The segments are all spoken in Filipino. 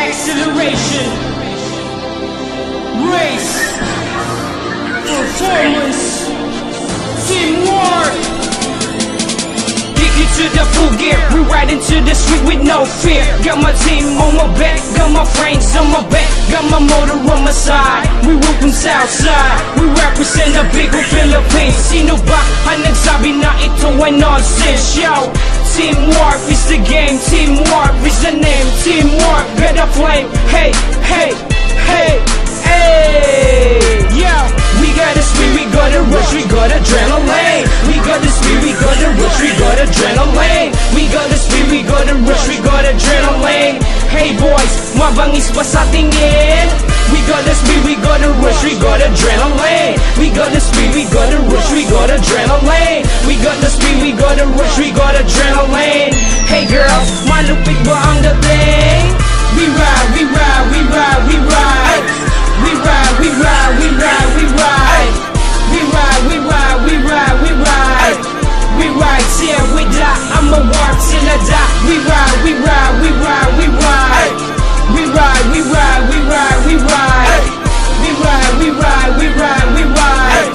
acceleration, race, performance, teamwork. Kick it to the full gear, we ride into the street with no fear. Got my team on my back, got my friends on my back, got my motor on my side. We walk from Southside, we represent the big Philippines. Sino ba ang nagsabi na ito ay nonsense? Yo, teamwork is the game, teamwork is the name, teamwork better play. Hey, hey, hey, hey. Yo, we got the speed, we got the rush, we got adrenaline. We got the speed, we got the rush, we got adrenaline. We got the speed, we got the rush, we got adrenaline. Hey boys, mabangis pa sa tingin. We got the speed, we got the rush, we got adrenaline. We got the speed, we got the rush, we got adrenaline. We got the speed, we got the rush, we got adrenaline. Hey girls, malupit ba ang dating? We ride, we ride, we ride, we ride. We ride, we ride, we ride, we ride. We ride, we ride, we ride, we ride. We ride till we die, I'ma work till I die. We ride, we ride, we ride, we ride. We ride, we ride, we ride, we ride. We ride, we ride, we ride, we ride.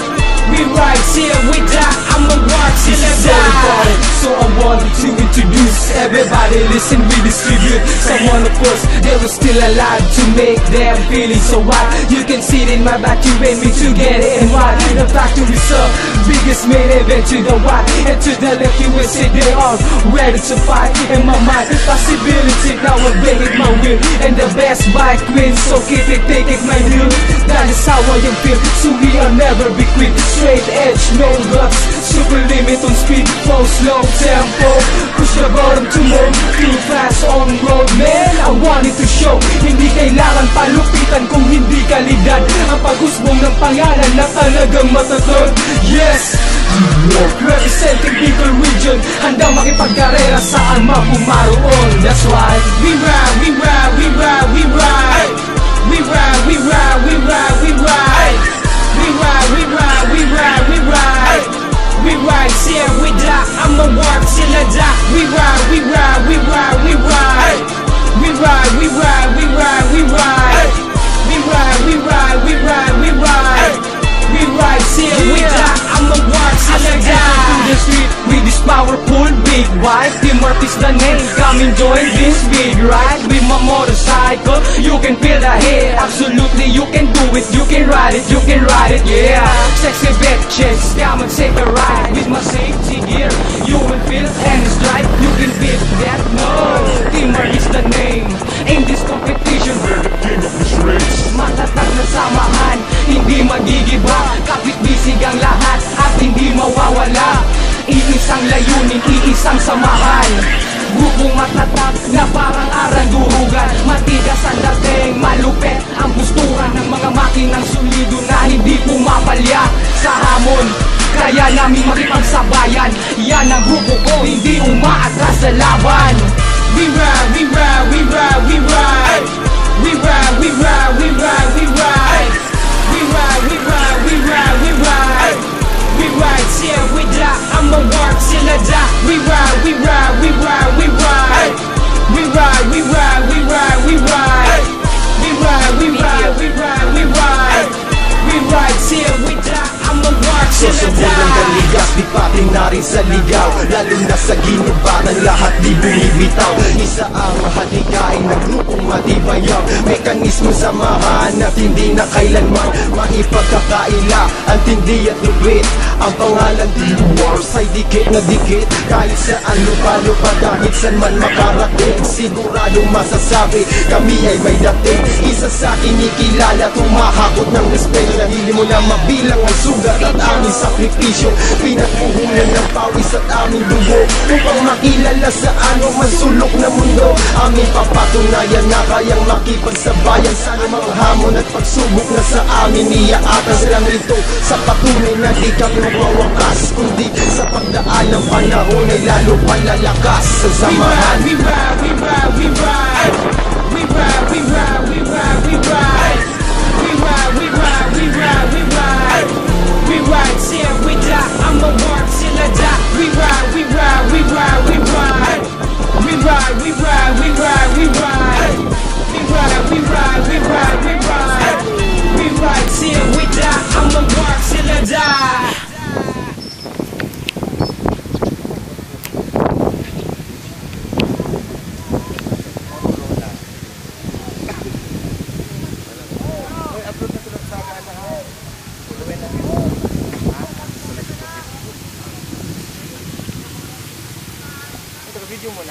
We ride till we die, I'ma work till I die. So I wanted to introduce everybody, listen, we distribute someone of course they were still alive to make them feeling so right. You can see it in my back, you made me to get it and why. The factory's up, biggest main event to the right and to the left you will see they are ready to fight. In my mind, possibility, now I'm bringing my will and the best bike wins, so keep it, take it my will. That is how I am feel, so we will never be quit. Straight edge, no guts, super limit on speed, flow slow tempo, push the bottom to move, too fast on road. Man, I wanted to show, hindi kailangan palupitan kung hindi kalidad. Ang paghusbong ng pangalan na talagang matatag. Yes, representing Bicol region, handang makipagkarera saan mapumaroon. That's why we ride, we ride, we ride, we ride. We ride, we ride, we ride, we ride. We ride, we ride, we ride, we ride. We ride till we die, I'ma work till I die. We ride, we ride, we ride, we ride. We ride, we ride, we ride, we ride. We ride, we ride, we ride, we ride. We ride till we die, I'ma work till I die. To the street with this powerful big bike, teamwork is the name, come enjoy this big ride. With my motorcycle, you can feel the heat. Absolutely, you can do it, you can ride it, you can ride it, yeah. Sexy bitches, come and take a ride. With my safety gear, you will feel and it's right. You can beat that, no. Teamwork is the name, in this competition we're the king of this race. Matatag na samahan, hindi magigiba. Kapit-bisig ang lahat at hindi mawawala. Iisang layunin, iisang samahan. Grupong matatag na parang arandurugan. Matigas ang dating, malupet ang postura ng mga makinang solido na hindi pumapalya sa hamon. Kaya namin makipagsabayan, yan ang grupo ko, hindi umaatras sa laban. We ride, we ride, we ride, we ride. We ride, we ride, we ride, we ride. We ride, we ride, we ride, we ride. We ride till we die, I'ma work till I die. We ride, we ride, we ride, we ride. We ride, we ride, we ride, we ride. We ride, we ride, we ride, we ride. We ride till we die, I'ma work till I die. Ang ligas, di pating na rin sa ligaw. Lalo na sa ginubatan, lahat di bumibitaw. Isa ang mahadikain ng grupong matibayaw. Mekanismo samahan at hindi na kailanman maipagkakaila. Ang tindi at lupit, ang pangalan Teamworks ay dikit na dikit. Kahit saan lupa-lupa, kahit saan man makarating, sigurado masasabi kami ay may dating. Isa sa kinikilala, tumahakot ng respeto. Dahil mo na mabilang ang sugat at aming sakripisyo. Pinagpuhunan ng pawis at aming dugo upang makilala sa ano man sulok na mundo. Aming papatunayan na kayang makipagsabayan sa anumang hamon at pagsubok na sa amin. Iaatas lang ito sa patunay na di kami magwawakas, kundi sa pagdaan ng panahon ay lalo palalakas sa samahan. We ride, we ride, we ride. We ride, we ride, we ride, we ride. We ride, we ride, we ride, we ride. We ride till we die, I'ma work till I die. We ride, we ride, we ride, we ride. We ride, we ride, we ride, we ride. We ride.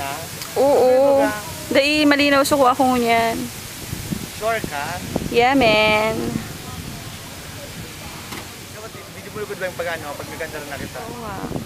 ha? Oo. Dahil malinaw sa kuha ko niyan. Sure ka? Yeah, man. Video mo lugod ba yung pag-ano? Pag naganda na kita? Oo nga.